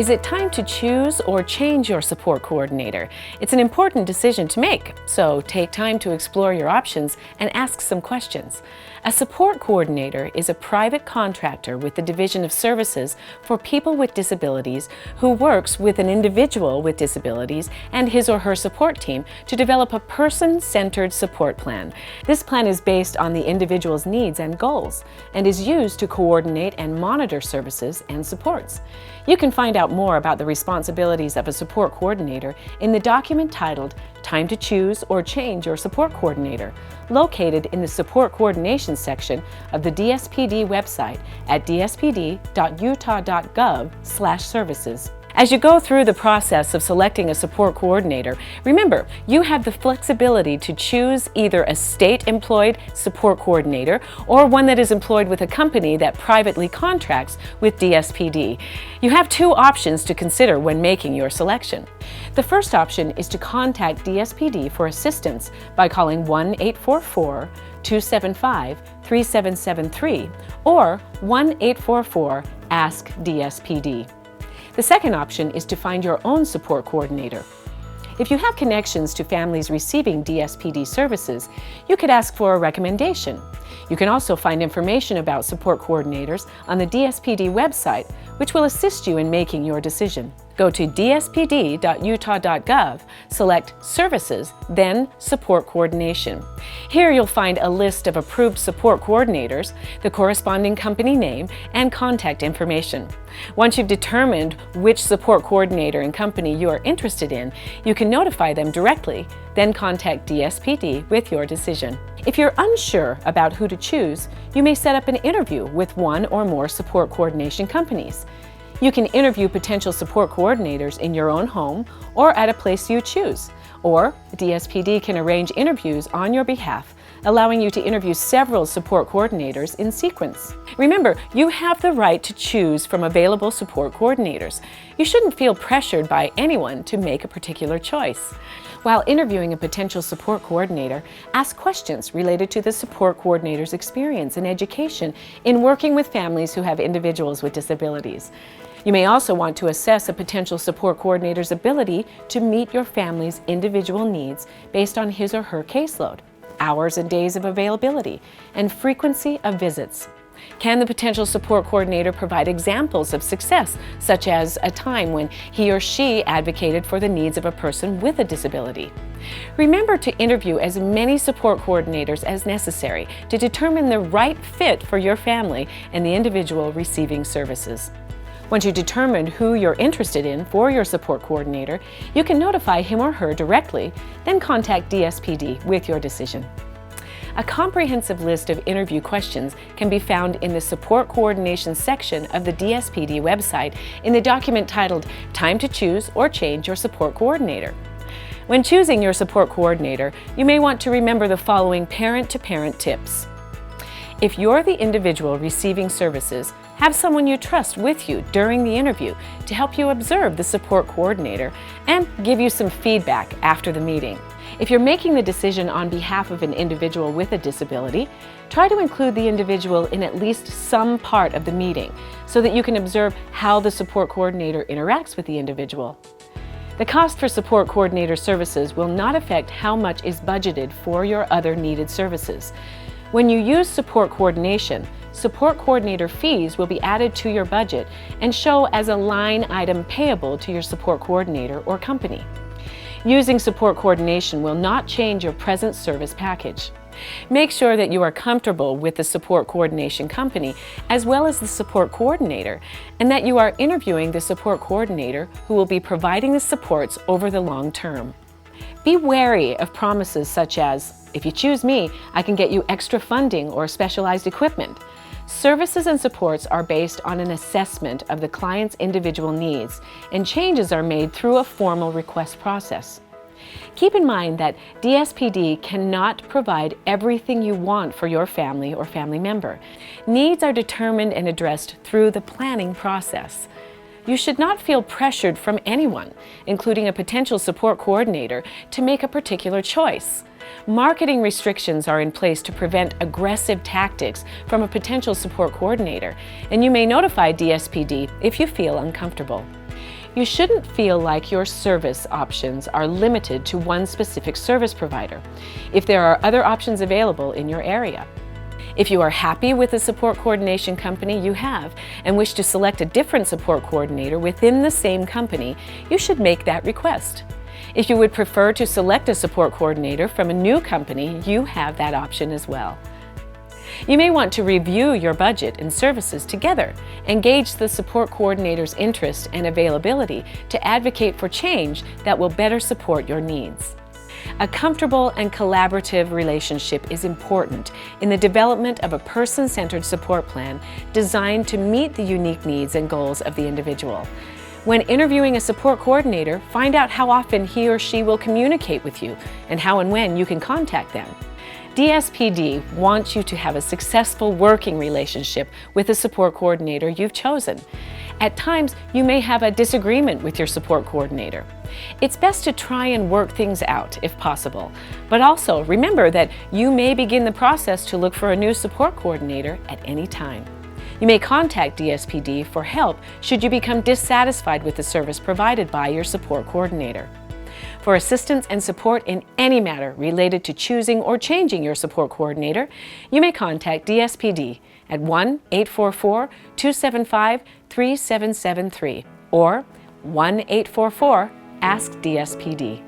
Is it time to choose or change your support coordinator? It's an important decision to make, so take time to explore your options and ask some questions. A support coordinator is a private contractor with the Division of Services for People with Disabilities who works with an individual with disabilities and his or her support team to develop a person-centered support plan. This plan is based on the individual's needs and goals and is used to coordinate and monitor services and supports. You can find out more about the responsibilities of a support coordinator in the document titled Time to Choose or Change Your Support Coordinator, located in the Support Coordination section of the DSPD website at dspd.utah.gov/services. As you go through the process of selecting a support coordinator, remember, you have the flexibility to choose either a state-employed support coordinator or one that is employed with a company that privately contracts with DSPD. You have two options to consider when making your selection. The first option is to contact DSPD for assistance by calling 1-844-275-3773 or 1-844-ASK-DSPD. The second option is to find your own support coordinator. If you have connections to families receiving DSPD services, you could ask for a recommendation. You can also find information about support coordinators on the DSPD website, which will assist you in making your decision. Go to dspd.utah.gov, select Services, then Support Coordination. Here you'll find a list of approved support coordinators, the corresponding company name, and contact information. Once you've determined which support coordinator and company you are interested in, you can notify them directly, then contact DSPD with your decision. If you're unsure about who to choose, you may set up an interview with one or more support coordination companies. You can interview potential support coordinators in your own home or at a place you choose, or DSPD can arrange interviews on your behalf, allowing you to interview several support coordinators in sequence. Remember, you have the right to choose from available support coordinators. You shouldn't feel pressured by anyone to make a particular choice. While interviewing a potential support coordinator, ask questions related to the support coordinator's experience and education in working with families who have individuals with disabilities. You may also want to assess a potential support coordinator's ability to meet your family's individual needs based on his or her caseload, hours and days of availability, and frequency of visits. Can the potential support coordinator provide examples of success, such as a time when he or she advocated for the needs of a person with a disability? Remember to interview as many support coordinators as necessary to determine the right fit for your family and the individual receiving services. Once you determine who you're interested in for your support coordinator, you can notify him or her directly, then contact DSPD with your decision. A comprehensive list of interview questions can be found in the Support Coordination section of the DSPD website in the document titled Time to Choose or Change Your Support Coordinator. When choosing your support coordinator, you may want to remember the following parent-to-parent tips. If you're the individual receiving services, have someone you trust with you during the interview to help you observe the support coordinator and give you some feedback after the meeting. If you're making the decision on behalf of an individual with a disability, try to include the individual in at least some part of the meeting so that you can observe how the support coordinator interacts with the individual. The cost for support coordinator services will not affect how much is budgeted for your other needed services. When you use support coordination, support coordinator fees will be added to your budget and show as a line item payable to your support coordinator or company. Using support coordination will not change your present service package. Make sure that you are comfortable with the support coordination company as well as the support coordinator, and that you are interviewing the support coordinator who will be providing the supports over the long term. Be wary of promises such as, "If you choose me, I can get you extra funding or specialized equipment." Services and supports are based on an assessment of the client's individual needs, and changes are made through a formal request process. Keep in mind that DSPD cannot provide everything you want for your family or family member. Needs are determined and addressed through the planning process. You should not feel pressured from anyone, including a potential support coordinator, to make a particular choice. Marketing restrictions are in place to prevent aggressive tactics from a potential support coordinator, and you may notify DSPD if you feel uncomfortable. You shouldn't feel like your service options are limited to one specific service provider if there are other options available in your area. If you are happy with the support coordination company you have and wish to select a different support coordinator within the same company, you should make that request. If you would prefer to select a support coordinator from a new company, you have that option as well. You may want to review your budget and services together and gauge the support coordinator's interest and availability to advocate for change that will better support your needs. A comfortable and collaborative relationship is important in the development of a person-centered support plan designed to meet the unique needs and goals of the individual. When interviewing a support coordinator, find out how often he or she will communicate with you and how and when you can contact them. DSPD wants you to have a successful working relationship with the support coordinator you've chosen. At times, you may have a disagreement with your support coordinator. It's best to try and work things out if possible, but also remember that you may begin the process to look for a new support coordinator at any time. You may contact DSPD for help should you become dissatisfied with the service provided by your support coordinator. For assistance and support in any matter related to choosing or changing your support coordinator, you may contact DSPD at 1-844-275-3773 or 1-844-ASK-DSPD.